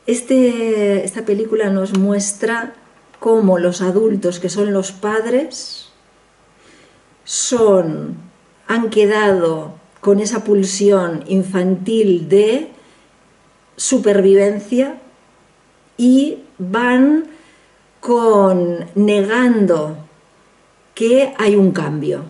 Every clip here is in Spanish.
Esta película nos muestra cómo los adultos, que son los padres, han quedado con esa pulsión infantil de supervivencia y van negando que hay un cambio.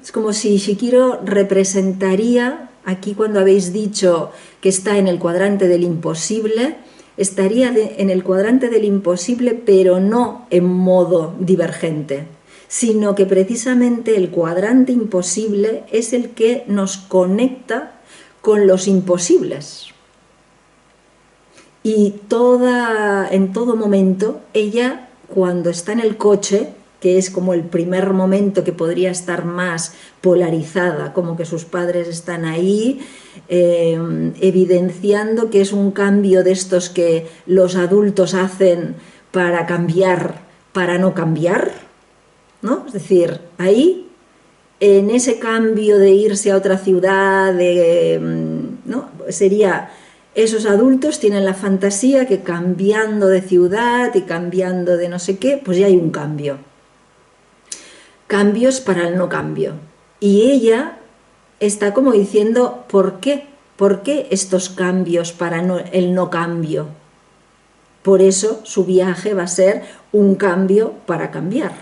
Es como si Shihiro representaría, aquí cuando habéis dicho que está en el cuadrante del imposible, estaría en el cuadrante del imposible, pero no en modo divergente, sino que precisamente el cuadrante imposible es el que nos conecta con los imposibles. Y en todo momento, ella, cuando está en el coche, que es como el primer momento que podría estar más polarizada, como que sus padres están ahí, evidenciando que es un cambio de estos que los adultos hacen para cambiar, para no cambiar, ¿no? Es decir, ahí, en ese cambio de irse a otra ciudad, ¿no? Sería... Esos adultos tienen la fantasía que cambiando de ciudad y cambiando de no sé qué, pues ya hay un cambio. Cambios para el no cambio. Y ella está como diciendo, ¿por qué? ¿Por qué estos cambios para el no cambio? Por eso su viaje va a ser un cambio para cambiar.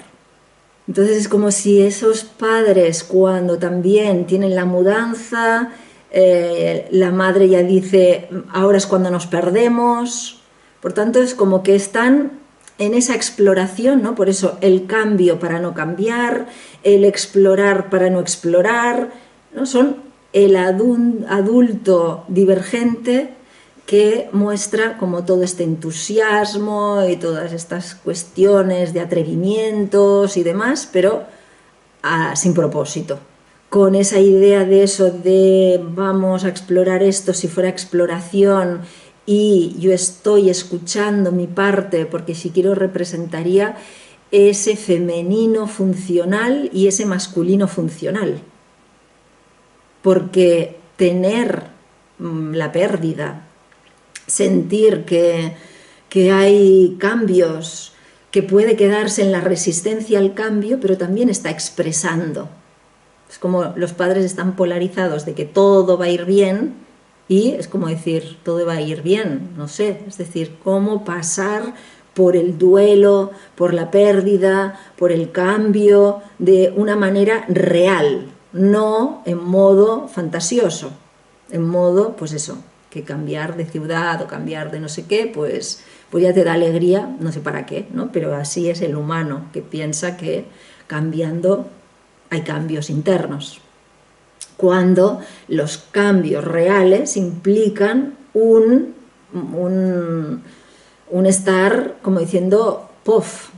Entonces es como si esos padres, cuando también tienen la mudanza, la madre ya dice, ahora es cuando nos perdemos. Por tanto, es como que están en esa exploración, ¿no? Por eso el cambio para no cambiar, el explorar para no explorar, ¿no? Son el adulto divergente que muestra como todo este entusiasmo y todas estas cuestiones de atrevimientos y demás, pero sin propósito. Con esa idea de eso de vamos a explorar esto si fuera exploración y yo estoy escuchando mi parte, porque Shihiro representaría ese femenino funcional y ese masculino funcional. Porque tener la pérdida, sentir que hay cambios, que puede quedarse en la resistencia al cambio, pero también está expresando. Es como los padres están polarizados de que todo va a ir bien y es como decir, todo va a ir bien, no sé, es decir, cómo pasar por el duelo, por la pérdida, por el cambio de una manera real, no en modo fantasioso, en modo, pues eso, que cambiar de ciudad o cambiar de no sé qué, pues ya te da alegría, no sé para qué, ¿no? Pero así es el humano, que piensa que cambiando hay cambios internos, cuando los cambios reales implican un estar como diciendo, ¡puff!,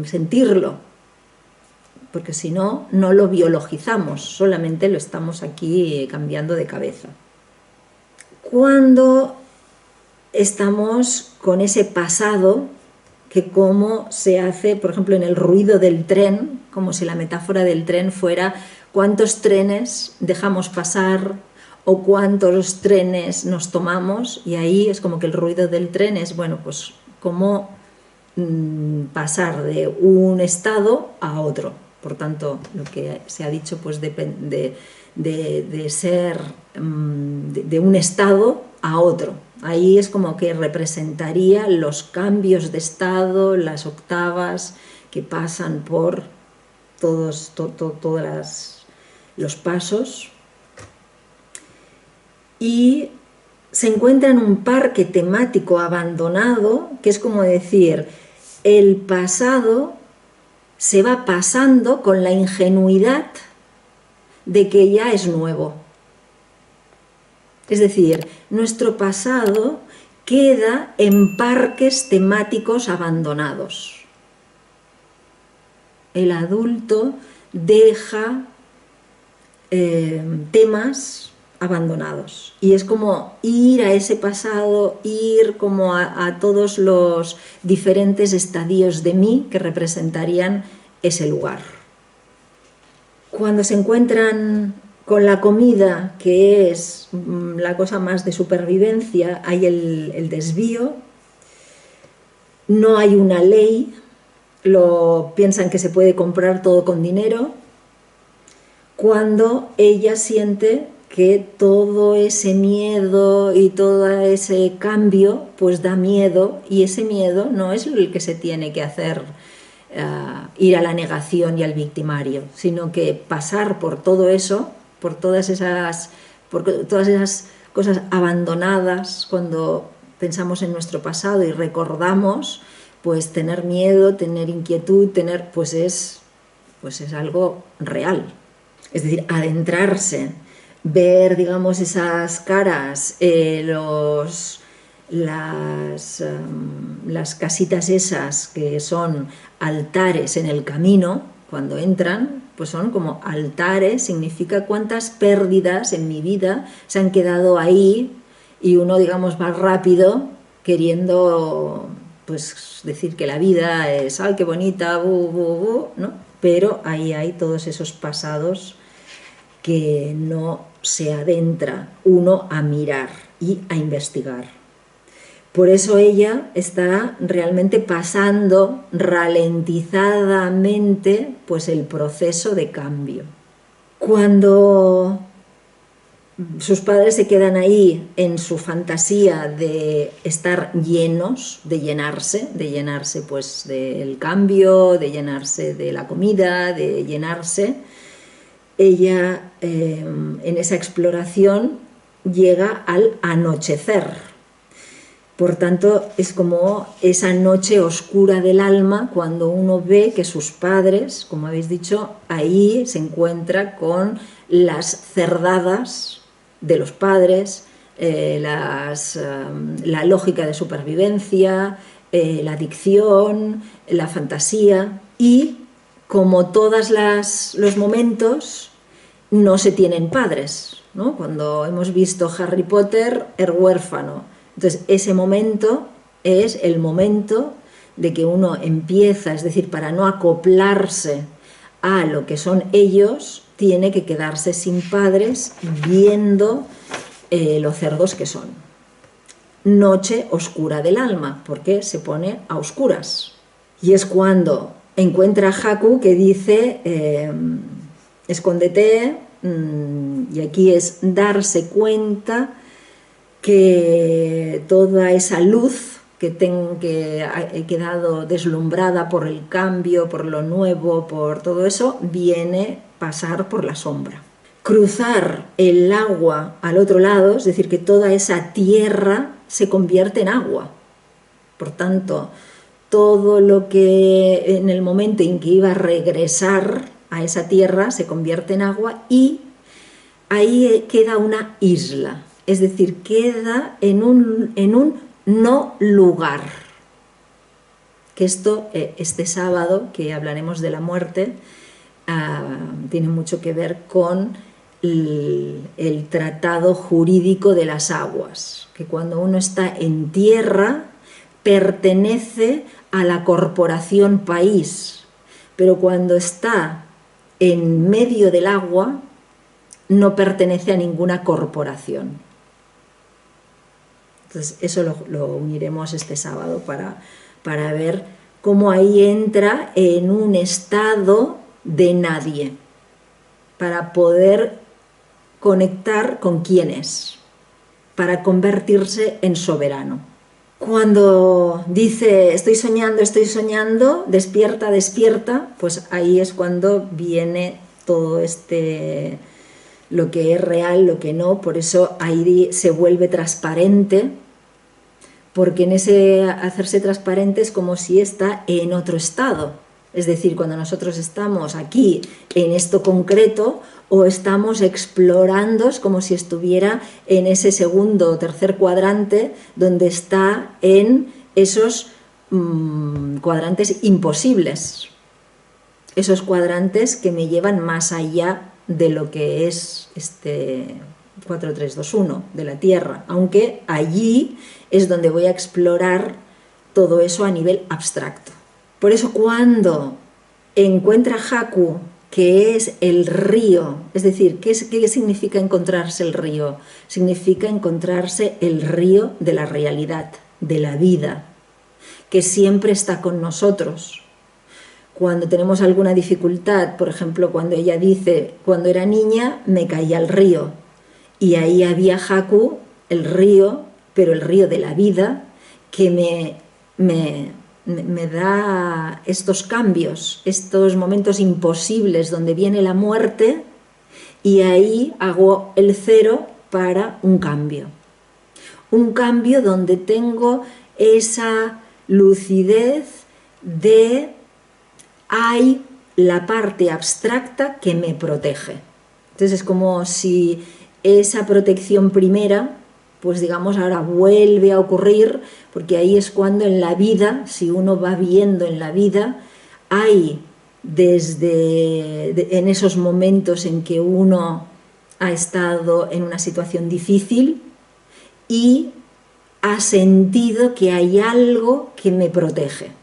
sentirlo, porque si no, no lo biologizamos, solamente lo estamos aquí cambiando de cabeza. Cuando estamos con ese pasado, que cómo se hace, por ejemplo, en el ruido del tren, como si la metáfora del tren fuera cuántos trenes dejamos pasar o cuántos trenes nos tomamos, y ahí es como que el ruido del tren es, bueno, pues cómo pasar de un estado a otro. Por tanto, lo que se ha dicho, pues de ser de un estado a otro. Ahí es como que representaría los cambios de estado, las octavas que pasan por todos los pasos. Y se encuentra en un parque temático abandonado, que es como decir, el pasado se va pasando con la ingenuidad de que ya es nuevo. Es decir, nuestro pasado queda en parques temáticos abandonados. El adulto deja temas abandonados y es como ir a ese pasado, ir como a todos los diferentes estadios de mí que representarían ese lugar. Cuando se encuentran Con la comida, que es la cosa más de supervivencia, hay el desvío, no hay una ley, piensan que se puede comprar todo con dinero, cuando ella siente que todo ese miedo y todo ese cambio pues da miedo, y ese miedo no es el que se tiene que hacer ir a la negación y al victimario, sino que pasar por todo eso, por todas esas cosas abandonadas, cuando pensamos en nuestro pasado y recordamos, pues tener miedo, tener inquietud, pues es algo real. Es decir, adentrarse, ver, digamos, esas caras, las casitas esas que son altares en el camino, cuando entran, pues son como altares, significa cuántas pérdidas en mi vida se han quedado ahí, y uno, digamos, va rápido queriendo pues decir que la vida es, ay, qué bonita, ¿no? Pero ahí hay todos esos pasados que no se adentra uno a mirar y a investigar. Por eso ella está realmente pasando ralentizadamente pues el proceso de cambio. Cuando sus padres se quedan ahí en su fantasía de estar llenos, de llenarse pues del cambio, de llenarse de la comida, de llenarse, ella en esa exploración llega al anochecer. Por tanto, es como esa noche oscura del alma, cuando uno ve que sus padres, como habéis dicho, ahí se encuentra con las cerdadas de los padres, la lógica de supervivencia, la adicción, la fantasía, y como todos los momentos no se tienen padres, ¿no? Cuando hemos visto Harry Potter, el huérfano. Entonces, ese momento es el momento de que uno empieza, es decir, para no acoplarse a lo que son ellos, tiene que quedarse sin padres, viendo lo cerdos que son. Noche oscura del alma, porque se pone a oscuras. Y es cuando encuentra a Haku, que dice, escóndete, y aquí es darse cuenta que toda esa luz que he quedado deslumbrada por el cambio, por lo nuevo, por todo eso, viene pasar por la sombra. Cruzar el agua al otro lado, es decir, que toda esa tierra se convierte en agua. Por tanto, todo lo que en el momento en que iba a regresar a esa tierra se convierte en agua, y ahí queda una isla. Es decir, queda en un no lugar. Que este sábado, que hablaremos de la muerte, tiene mucho que ver con el tratado jurídico de las aguas. Que cuando uno está en tierra, pertenece a la corporación país. Pero cuando está en medio del agua, no pertenece a ninguna corporación. Entonces, eso lo uniremos este sábado para ver cómo ahí entra en un estado de nadie, para poder conectar con quién es, para convertirse en soberano. Cuando dice, estoy soñando, despierta, despierta, pues ahí es cuando viene todo lo que es real, lo que no. Por eso ahí se vuelve transparente, porque en ese hacerse transparente es como si está en otro estado. Es decir, cuando nosotros estamos aquí en esto concreto, o estamos explorando, es como si estuviera en ese segundo o tercer cuadrante, donde está en esos cuadrantes imposibles, esos cuadrantes que me llevan más allá de lo que es este 4321 de la Tierra, aunque allí es donde voy a explorar todo eso a nivel abstracto. Por eso, cuando encuentra a Haku que es el río. Es decir, ¿qué significa encontrarse el río? Significa encontrarse el río de la realidad, de la vida, que siempre está con nosotros. Cuando tenemos alguna dificultad, por ejemplo, cuando ella dice, cuando era niña me caía al río, y ahí había Haku, el río, pero el río de la vida, que me da estos cambios, estos momentos imposibles donde viene la muerte, y ahí hago el cero para un cambio. Un cambio donde tengo esa lucidez de hay la parte abstracta que me protege. Entonces es como si esa protección primera, pues digamos ahora vuelve a ocurrir, porque ahí es cuando en la vida, si uno va viendo en la vida, hay en esos momentos en que uno ha estado en una situación difícil y ha sentido que hay algo que me protege.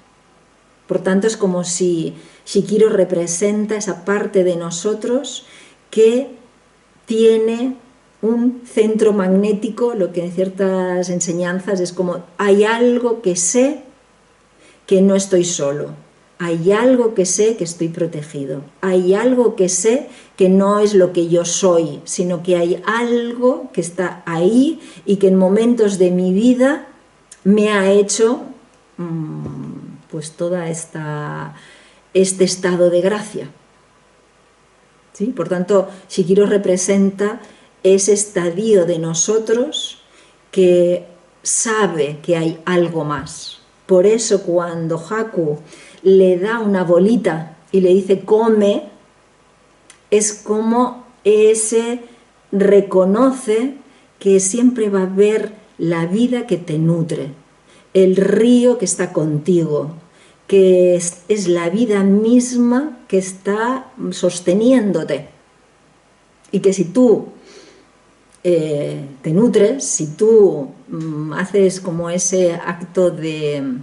Por tanto, es como si Shikiro representa esa parte de nosotros que tiene un centro magnético, lo que en ciertas enseñanzas es como hay algo que sé que no estoy solo, hay algo que sé que estoy protegido, hay algo que sé que no es lo que yo soy, sino que hay algo que está ahí y que en momentos de mi vida me ha hecho pues toda este estado de gracia. ¿Sí? Por tanto, Shikiro representa ese estadio de nosotros que sabe que hay algo más. Por eso cuando Haku le da una bolita y le dice come, es como ese reconoce que siempre va a haber la vida que te nutre, el río que está contigo, que es la vida misma que está sosteniéndote. Y que si tú te nutres, si tú haces como ese acto de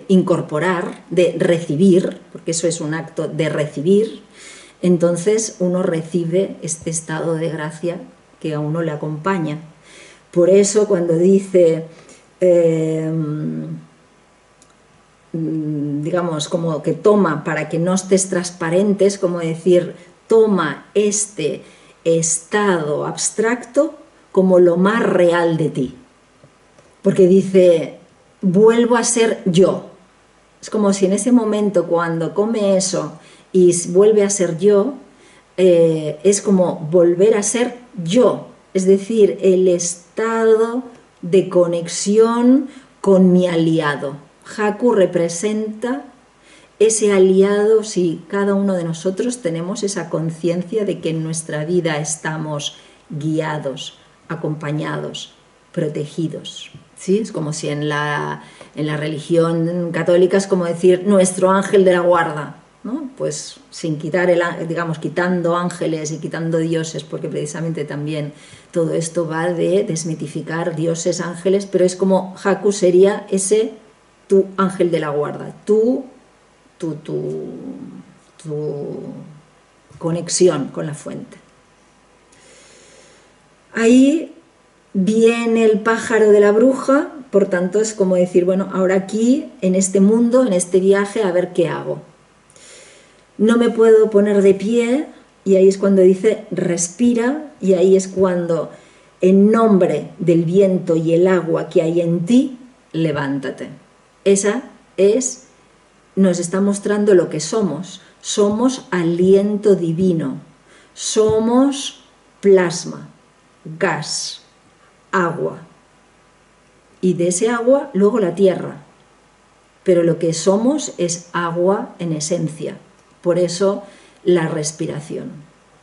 incorporar, de recibir, porque eso es un acto de recibir, entonces uno recibe este estado de gracia que a uno le acompaña. Por eso cuando dice, digamos, como que toma para que no estés transparente, es como decir, toma este estado abstracto como lo más real de ti. Porque dice, vuelvo a ser yo. Es como si en ese momento cuando come eso y vuelve a ser yo, es como volver a ser yo. Es decir, el estado de conexión con mi aliado. Haku representa ese aliado si cada uno de nosotros tenemos esa conciencia de que en nuestra vida estamos guiados, acompañados, protegidos. ¿Sí? Es como si en la religión católica es como decir nuestro ángel de la guarda, ¿no? Pues sin quitar digamos, quitando ángeles y quitando dioses, porque precisamente también todo esto va de desmitificar dioses, ángeles, pero es como Haku sería ese tu ángel de la guarda, tu conexión con la fuente. Ahí viene el pájaro de la bruja, por tanto es como decir, bueno, ahora aquí, en este mundo, en este viaje, a ver qué hago. No me puedo poner de pie, y ahí es cuando dice respira, y ahí es cuando, en nombre del viento y el agua que hay en ti, levántate. Esa nos está mostrando lo que somos. Somos aliento divino, somos plasma, gas, agua, y de ese agua luego la tierra, pero lo que somos es agua en esencia, por eso la respiración.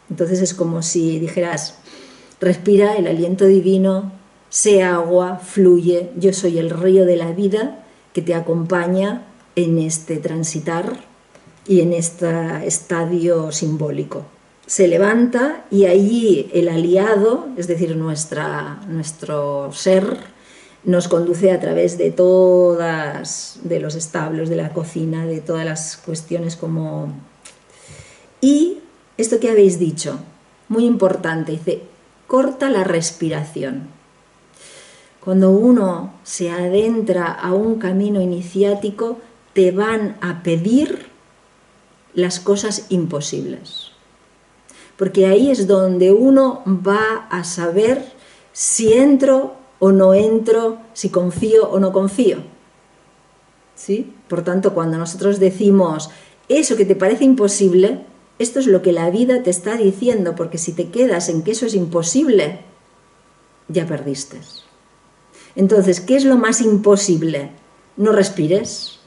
Entonces es como si dijeras, respira el aliento divino, sé agua, fluye, yo soy el río de la vida que te acompaña en este transitar y en este estadio simbólico. Se levanta y allí el aliado, es decir, nuestro ser, nos conduce a través de de los establos, de la cocina, de todas las cuestiones como Y esto que habéis dicho, muy importante, dice, corta la respiración. Cuando uno se adentra a un camino iniciático, te van a pedir las cosas imposibles. Porque ahí es donde uno va a saber si entro o no entro, si confío o no confío. ¿Sí? Por tanto, cuando nosotros decimos eso que te parece imposible, esto es lo que la vida te está diciendo, porque si te quedas en que eso es imposible, ya perdiste. Entonces, ¿qué es lo más imposible? No respires,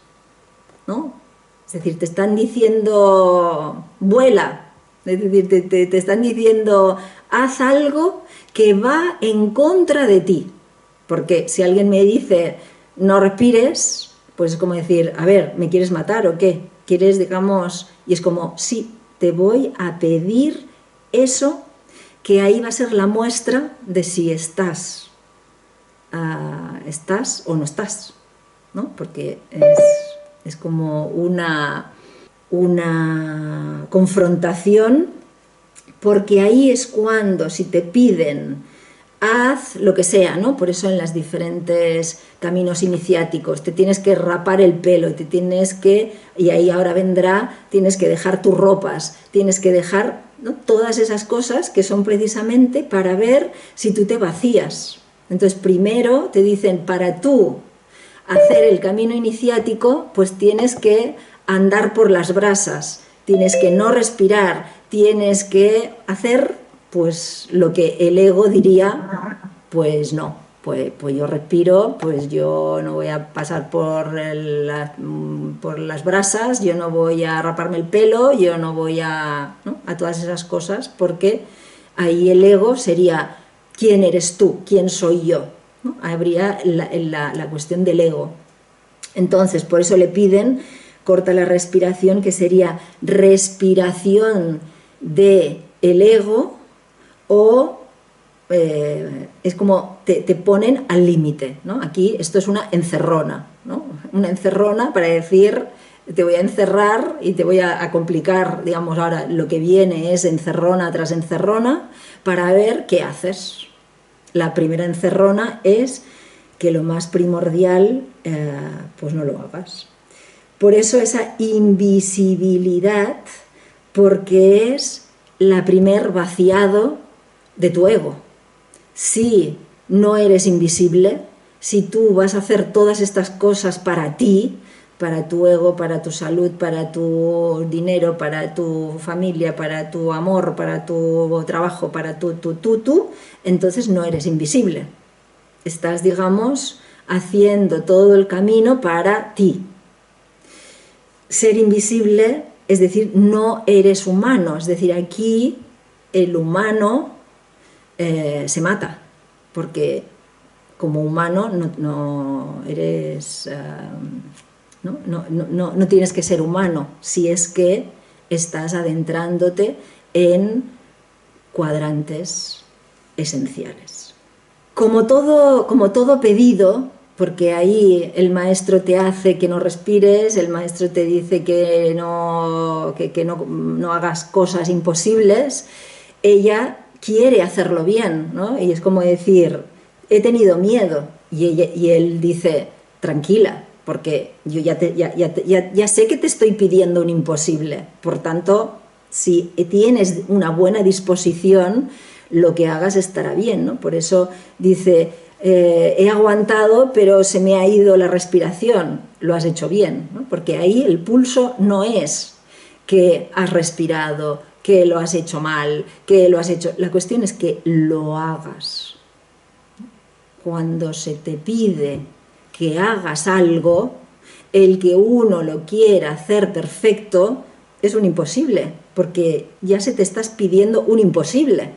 ¿no? Es decir, te están diciendo, vuela, es decir, te están diciendo, haz algo que va en contra de ti. Porque si alguien me dice, no respires, pues es como decir, a ver, ¿me quieres matar o qué? ¿Quieres, digamos? Y es como, sí, te voy a pedir eso, que ahí va a ser la muestra de si estás o no estás, ¿no? Porque es como una confrontación, porque ahí es cuando, si te piden, haz lo que sea, ¿no? Por eso en los diferentes caminos iniciáticos te tienes que rapar el pelo, y ahí ahora vendrá, tienes que dejar tus ropas, tienes que dejar, ¿no?, todas esas cosas que son precisamente para ver si tú te vacías. Entonces primero te dicen, para tú hacer el camino iniciático, pues tienes que andar por las brasas, tienes que no respirar, tienes que hacer pues lo que el ego diría, pues no, pues yo respiro, pues yo no voy a pasar por las brasas, yo no voy a raparme el pelo, yo no voy a todas esas cosas, porque ahí el ego sería, ¿quién eres tú? ¿Quién soy yo? ¿No? Habría la cuestión del ego. Entonces, por eso le piden, corta la respiración, que sería respiración del ego, o es como te ponen al límite, ¿no? Aquí esto es una encerrona, ¿no? Una encerrona para decir, te voy a encerrar y te voy a complicar, digamos, ahora lo que viene es encerrona tras encerrona para ver qué haces. La primera encerrona es que lo más primordial, pues no lo hagas. Por eso esa invisibilidad, porque es la primer vaciado de tu ego. Si no eres invisible, si tú vas a hacer todas estas cosas para ti, para tu ego, para tu salud, para tu dinero, para tu familia, para tu amor, para tu trabajo, para tú, entonces no eres invisible. Estás, digamos, haciendo todo el camino para ti. Ser invisible, es decir, no eres humano, es decir, aquí el humano se mata, porque como humano no eres, no tienes que ser humano si es que estás adentrándote en cuadrantes esenciales. Como todo pedido, porque ahí el maestro te hace que no respires, el maestro te dice que no hagas cosas imposibles, ella quiere hacerlo bien, ¿no? Y es como decir, he tenido miedo, y él dice, tranquila, porque yo ya sé que te estoy pidiendo un imposible, por tanto, si tienes una buena disposición, lo que hagas estará bien, ¿no? Por eso dice, he aguantado, pero se me ha ido la respiración, lo has hecho bien, ¿no? Porque ahí el pulso no es que has respirado, que lo has hecho mal, que lo has hecho... La cuestión es que lo hagas. Cuando se te pide que hagas algo, el que uno lo quiera hacer perfecto es un imposible, porque ya se te estás pidiendo un imposible.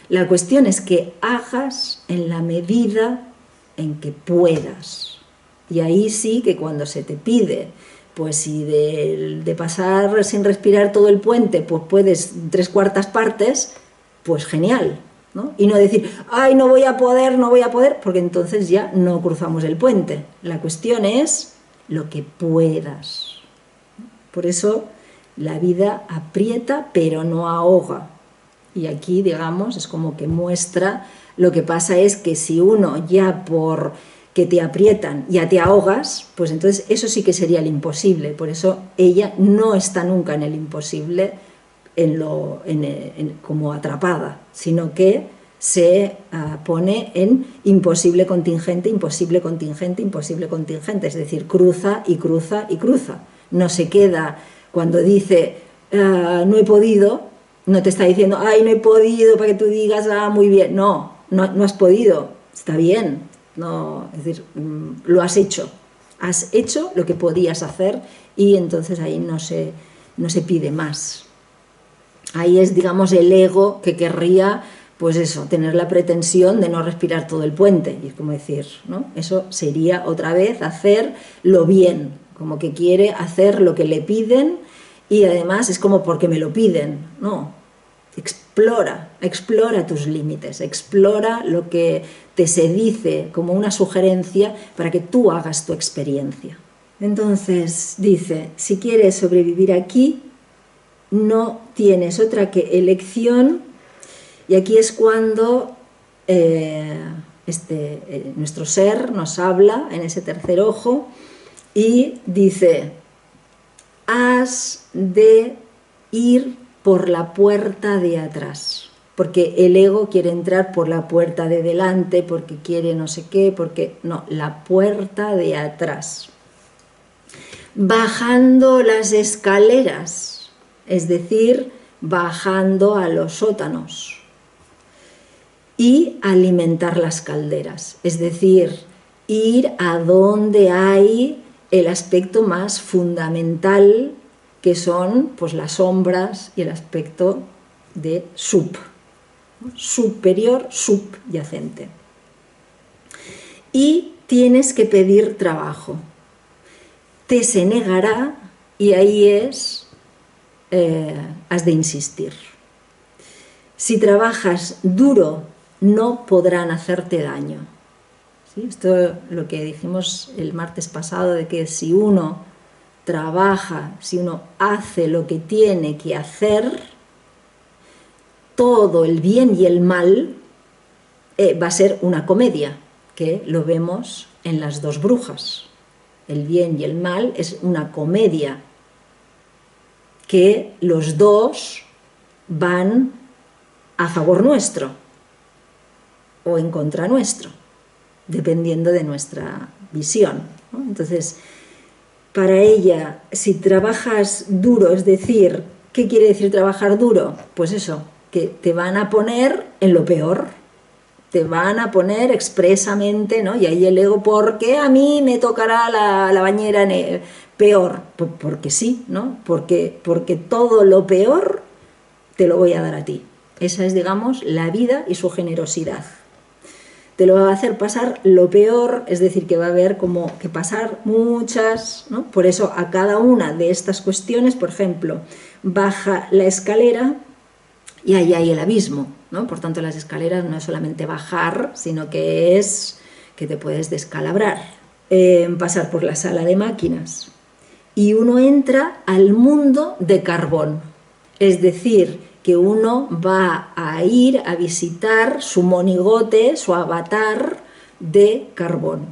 La cuestión es que hagas en la medida en que puedas. Y ahí sí que cuando se te pide, pues si de pasar sin respirar todo el puente, pues puedes 3/4 partes, pues genial, ¿no? Y no decir, ay, no voy a poder, porque entonces ya no cruzamos el puente. La cuestión es lo que puedas. Por eso La vida aprieta pero no ahoga. Y aquí, digamos, es como que muestra, lo que pasa es que si uno ya por que te aprietan ya te ahogas, pues entonces eso sí que sería el imposible. Por eso ella no está nunca en el imposible como atrapada, sino que se pone en imposible contingente, imposible contingente, imposible contingente, es decir, cruza y cruza y cruza. No se queda cuando dice no he podido, no te está diciendo ay no he podido para que tú digas muy bien, no has podido, está bien, no, es decir, lo has hecho lo que podías hacer y entonces ahí no se pide más. Ahí es, digamos, el ego que querría, pues eso, tener la pretensión de no respirar todo el puente. Y es como decir, ¿no? Eso sería otra vez hacer lo bien, como que quiere hacer lo que le piden y además es como porque me lo piden. No, explora tus límites, explora lo que se dice como una sugerencia para que tú hagas tu experiencia. Entonces dice, si quieres sobrevivir aquí, no tienes otra que elección, y aquí es cuando nuestro ser nos habla en ese tercer ojo y dice, has de ir por la puerta de atrás, porque el ego quiere entrar por la puerta de delante, porque quiere no sé qué, porque no, la puerta de atrás. Bajando las escaleras, es decir, bajando a los sótanos y alimentar las calderas, es decir, ir a donde hay el aspecto más fundamental que son pues las sombras y el aspecto de superior, subyacente. Y tienes que pedir trabajo. Te se negará y ahí has de insistir. Si trabajas duro, no podrán hacerte daño. ¿Sí? Esto es lo que dijimos el martes pasado, de que si uno trabaja, si uno hace lo que tiene que hacer, todo el bien y el mal va a ser una comedia, que lo vemos en las dos brujas. El bien y el mal es una comedia que los dos van a favor nuestro o en contra nuestro, dependiendo de nuestra visión, ¿no? Entonces, para ella, si trabajas duro, es decir, ¿qué quiere decir trabajar duro? Pues eso, que te van a poner en lo peor, te van a poner expresamente, ¿no? Y ahí el ego, ¿por qué a mí me tocará la bañera peor? Porque sí, ¿no? Porque todo lo peor te lo voy a dar a ti. Esa es, digamos, la vida y su generosidad. Te lo va a hacer pasar lo peor, es decir, que va a haber como que pasar muchas, ¿no? Por eso a cada una de estas cuestiones, por ejemplo, baja la escalera y ahí hay el abismo, ¿no? Por tanto, las escaleras no es solamente bajar, sino que es que te puedes descalabrar, pasar por la sala de máquinas. Y uno entra al mundo de carbón, es decir, que uno va a ir a visitar su monigote, su avatar de carbón.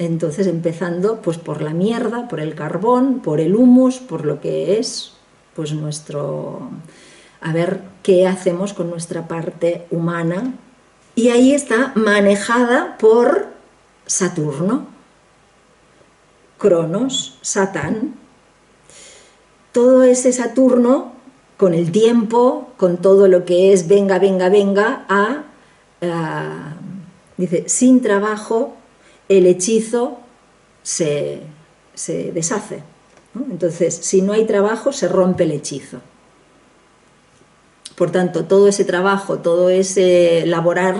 Entonces, empezando pues por la mierda, por el carbón, por el humus, por lo que es pues nuestro... A ver qué hacemos con nuestra parte humana. Y ahí está manejada por Saturno, Cronos, Satán. Todo ese Saturno, con el tiempo, con todo lo que es venga, venga, venga, dice, sin trabajo el hechizo se deshace, ¿no? Entonces, si no hay trabajo, se rompe el hechizo. Por tanto, todo ese trabajo, todo ese laborar,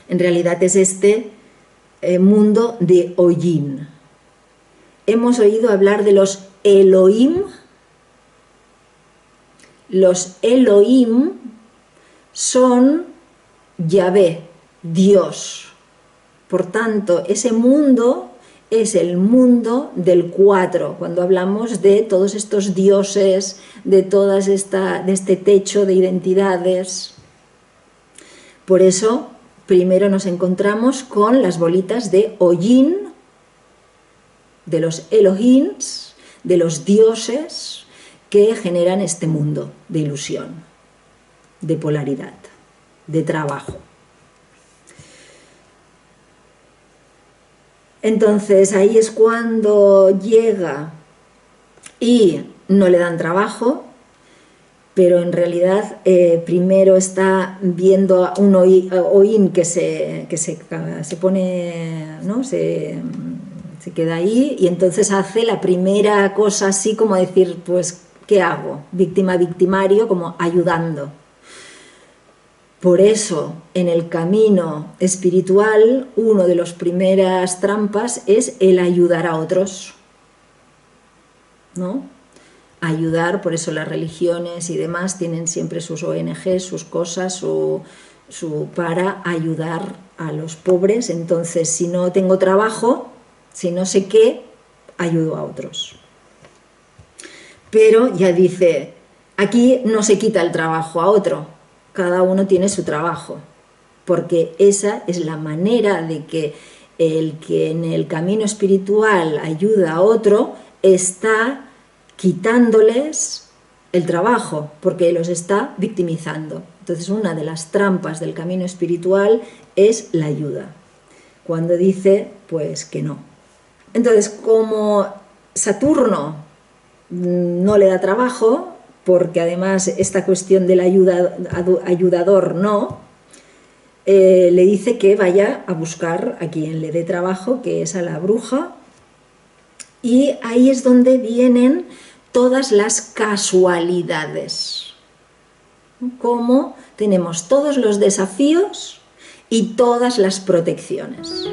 en realidad es este mundo de Hollín. Hemos oído hablar de los Elohim. Los Elohim son Yahvé, Dios. Por tanto, ese mundo es el mundo del 4, cuando hablamos de todos estos dioses, de este techo de identidades. Por eso, primero nos encontramos con las bolitas de Hollín, de los Elohims, de los dioses que generan este mundo de ilusión, de polaridad, de trabajo. Entonces ahí es cuando llega y no le dan trabajo, pero en realidad primero está viendo a un Oín que se pone, ¿no? se queda ahí, y entonces hace la primera cosa así como decir, pues, ¿qué hago? Víctima, victimario, como ayudando. Por eso, en el camino espiritual, una de las primeras trampas es el ayudar a otros, ¿no? Ayudar, por eso las religiones y demás tienen siempre sus ONG, sus cosas, para ayudar a los pobres. Entonces, si no tengo trabajo, si no sé qué, ayudo a otros. Pero ya dice, aquí no se quita el trabajo a otro. Cada uno tiene su trabajo, porque esa es la manera de que el que en el camino espiritual ayuda a otro está quitándoles el trabajo, porque los está victimizando. Entonces, una de las trampas del camino espiritual es la ayuda, cuando dice, pues, que no. Entonces, como Saturno no le da trabajo, porque además esta cuestión del ayudador no, le dice que vaya a buscar a quien le dé trabajo, que es a la bruja, y ahí es donde vienen todas las casualidades, como tenemos todos los desafíos y todas las protecciones.